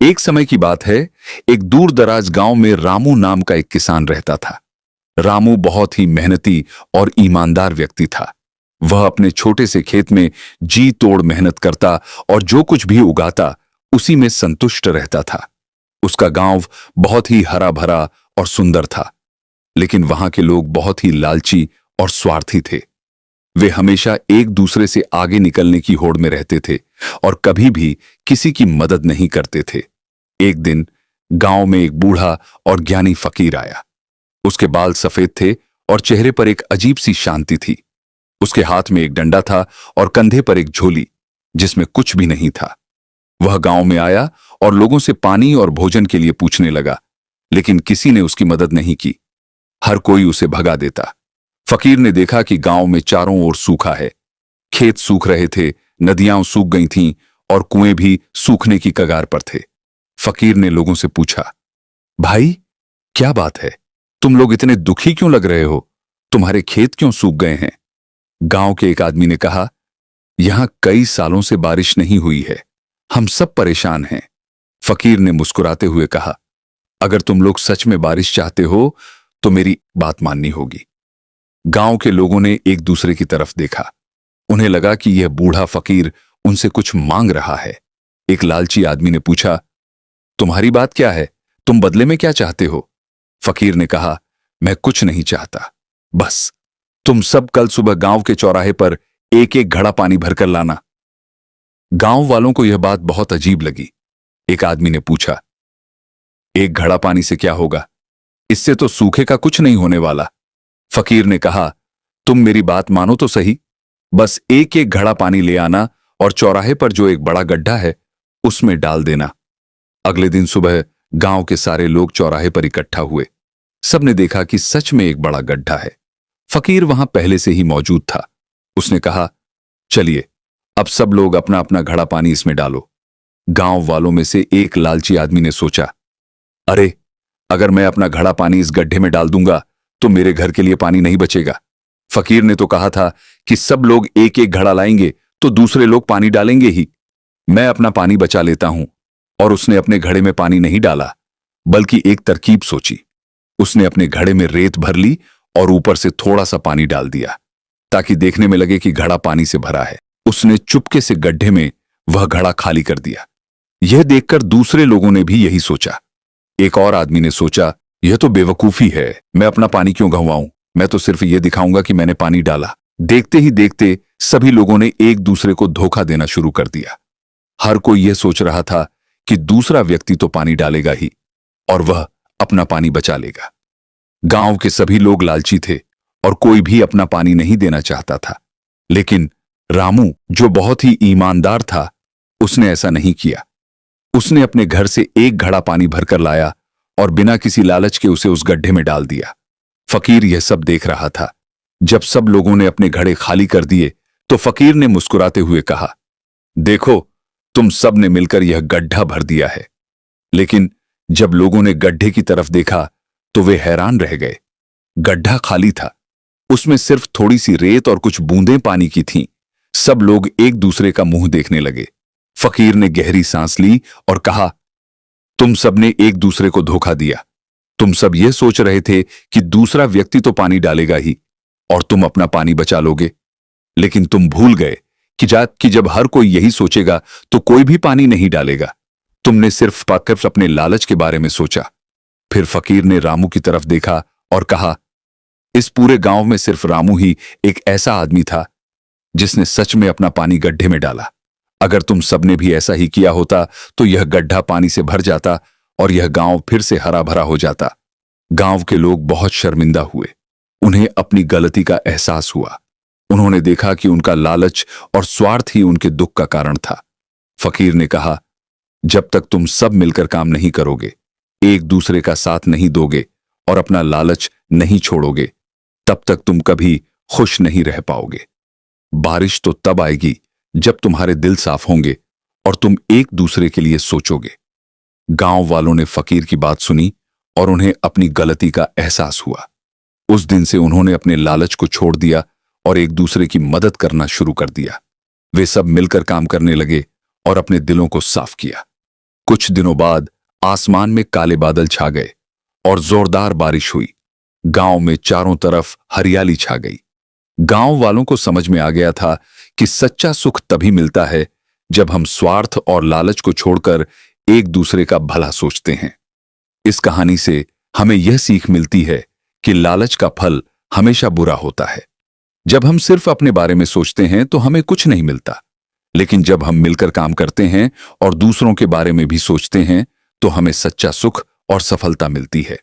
एक समय की बात है। एक दूर दराज गांव में रामू नाम का एक किसान रहता था। रामू बहुत ही मेहनती और ईमानदार व्यक्ति था। वह अपने छोटे से खेत में जी तोड़ मेहनत करता और जो कुछ भी उगाता उसी में संतुष्ट रहता था। उसका गांव बहुत ही हरा भरा और सुंदर था, लेकिन वहां के लोग बहुत ही लालची और स्वार्थी थे। वे हमेशा एक दूसरे से आगे निकलने की होड़ में रहते थे और कभी भी किसी की मदद नहीं करते थे। एक दिन गांव में एक बूढ़ा और ज्ञानी फकीर आया। उसके बाल सफेद थे और चेहरे पर एक अजीब सी शांति थी। उसके हाथ में एक डंडा था और कंधे पर एक झोली जिसमें कुछ भी नहीं था। वह गांव में आया और लोगों से पानी और भोजन के लिए पूछने लगा, लेकिन किसी ने उसकी मदद नहीं की। हर कोई उसे भगा देता। फकीर ने देखा कि गांव में चारों ओर सूखा है। खेत सूख रहे थे, नदियां सूख गई थीं और कुएं भी सूखने की कगार पर थे। फकीर ने लोगों से पूछा, भाई, क्या बात है? तुम लोग इतने दुखी क्यों लग रहे हो? तुम्हारे खेत क्यों सूख गए हैं? गांव के एक आदमी ने कहा, यहां कई सालों से बारिश नहीं हुई है। हम सब परेशान हैं। फकीर ने मुस्कुराते हुए कहा, अगर तुम लोग सच में बारिश चाहते हो तो मेरी बात माननी होगी। गांव के लोगों ने एक दूसरे की तरफ देखा। उन्हें लगा कि यह बूढ़ा फकीर उनसे कुछ मांग रहा है। एक लालची आदमी ने पूछा, तुम्हारी बात क्या है? तुम बदले में क्या चाहते हो? फकीर ने कहा, मैं कुछ नहीं चाहता। बस तुम सब कल सुबह गांव के चौराहे पर एक एक घड़ा पानी भरकर लाना। गांव वालों को यह बात बहुत अजीब लगी। एक आदमी ने पूछा, एक घड़ा पानी से क्या होगा? इससे तो सूखे का कुछ नहीं होने वाला। फकीर ने कहा, तुम मेरी बात मानो तो सही। बस एक एक घड़ा पानी ले आना और चौराहे पर जो एक बड़ा गड्ढा है उसमें डाल देना। अगले दिन सुबह गांव के सारे लोग चौराहे पर इकट्ठा हुए। सबने देखा कि सच में एक बड़ा गड्ढा है। फकीर वहां पहले से ही मौजूद था। उसने कहा, चलिए अब सब लोग अपना अपना घड़ा पानी इसमें डालो। गांव वालों में से एक लालची आदमी ने सोचा, अरे, अगर मैं अपना घड़ा पानी इस गड्ढे में डाल दूंगा तो मेरे घर के लिए पानी नहीं बचेगा। फकीर ने तो कहा था कि सब लोग एक एक घड़ा लाएंगे तो दूसरे लोग पानी डालेंगे ही। मैं अपना पानी बचा लेता हूं। और उसने अपने घड़े में पानी नहीं डाला, बल्कि एक तरकीब सोची। उसने अपने घड़े में रेत भर ली और ऊपर से थोड़ा सा पानी डाल दिया ताकि देखने में लगे कि घड़ा पानी से भरा है। उसने चुपके से गड्ढे में वह घड़ा खाली कर दिया। यह देखकर दूसरे लोगों ने भी यही सोचा। एक और आदमी ने सोचा, यह तो बेवकूफी है। मैं अपना पानी क्यों गंवाऊं? मैं तो सिर्फ यह दिखाऊंगा कि मैंने पानी डाला। देखते ही देखते सभी लोगों ने एक दूसरे को धोखा देना शुरू कर दिया। हर कोई यह सोच रहा था कि दूसरा व्यक्ति तो पानी डालेगा ही और वह अपना पानी बचा लेगा। गांव के सभी लोग लालची थे और कोई भी अपना पानी नहीं देना चाहता था। लेकिन रामू, जो बहुत ही ईमानदार था, उसने ऐसा नहीं किया। उसने अपने घर से एक घड़ा पानी भरकर लाया और बिना किसी लालच के उसे उस गड्ढे में डाल दिया। फकीर यह सब देख रहा था। जब सब लोगों ने अपने घड़े खाली कर दिए तो फकीर ने मुस्कुराते हुए कहा, देखो, तुम सब ने मिलकर यह गड्ढा भर दिया है। लेकिन जब लोगों ने गड्ढे की तरफ देखा तो वे हैरान रह गए। गड्ढा खाली था। उसमें सिर्फ थोड़ी सी रेत और कुछ बूंदें पानी की थीं। सब लोग एक दूसरे का मुंह देखने लगे। फकीर ने गहरी सांस ली और कहा, तुम सबने एक दूसरे को धोखा दिया। तुम सब यह सोच रहे थे कि दूसरा व्यक्ति तो पानी डालेगा ही और तुम अपना पानी बचा लोगे। लेकिन तुम भूल गए कि जब हर कोई यही सोचेगा तो कोई भी पानी नहीं डालेगा। तुमने सिर्फ अपने लालच के बारे में सोचा। फिर फकीर ने रामू की तरफ देखा और कहा, इस पूरे गांव में सिर्फ रामू ही एक ऐसा आदमी था जिसने सच में अपना पानी गड्ढे में डाला। अगर तुम सबने भी ऐसा ही किया होता तो यह गड्ढा पानी से भर जाता और यह गांव फिर से हरा भरा हो जाता। गांव के लोग बहुत शर्मिंदा हुए। उन्हें अपनी गलती का एहसास हुआ। उन्होंने देखा कि उनका लालच और स्वार्थ ही उनके दुख का कारण था। फकीर ने कहा, जब तक तुम सब मिलकर काम नहीं करोगे, एक दूसरे का साथ नहीं दोगे और अपना लालच नहीं छोड़ोगे, तब तक तुम कभी खुश नहीं रह पाओगे। बारिश तो तब आएगी जब तुम्हारे दिल साफ होंगे और तुम एक दूसरे के लिए सोचोगे। गांव वालों ने फकीर की बात सुनी और उन्हें अपनी गलती का एहसास हुआ। उस दिन से उन्होंने अपने लालच को छोड़ दिया और एक दूसरे की मदद करना शुरू कर दिया। वे सब मिलकर काम करने लगे और अपने दिलों को साफ किया। कुछ दिनों बाद आसमान में काले बादल छा गए और जोरदार बारिश हुई। गांव में चारों तरफ हरियाली छा गई। गांव वालों को समझ में आ गया था कि सच्चा सुख तभी मिलता है जब हम स्वार्थ और लालच को छोड़कर एक दूसरे का भला सोचते हैं। इस कहानी से हमें यह सीख मिलती है कि लालच का फल हमेशा बुरा होता है। जब हम सिर्फ अपने बारे में सोचते हैं तो हमें कुछ नहीं मिलता, लेकिन जब हम मिलकर काम करते हैं और दूसरों के बारे में भी सोचते हैं तो हमें सच्चा सुख और सफलता मिलती है।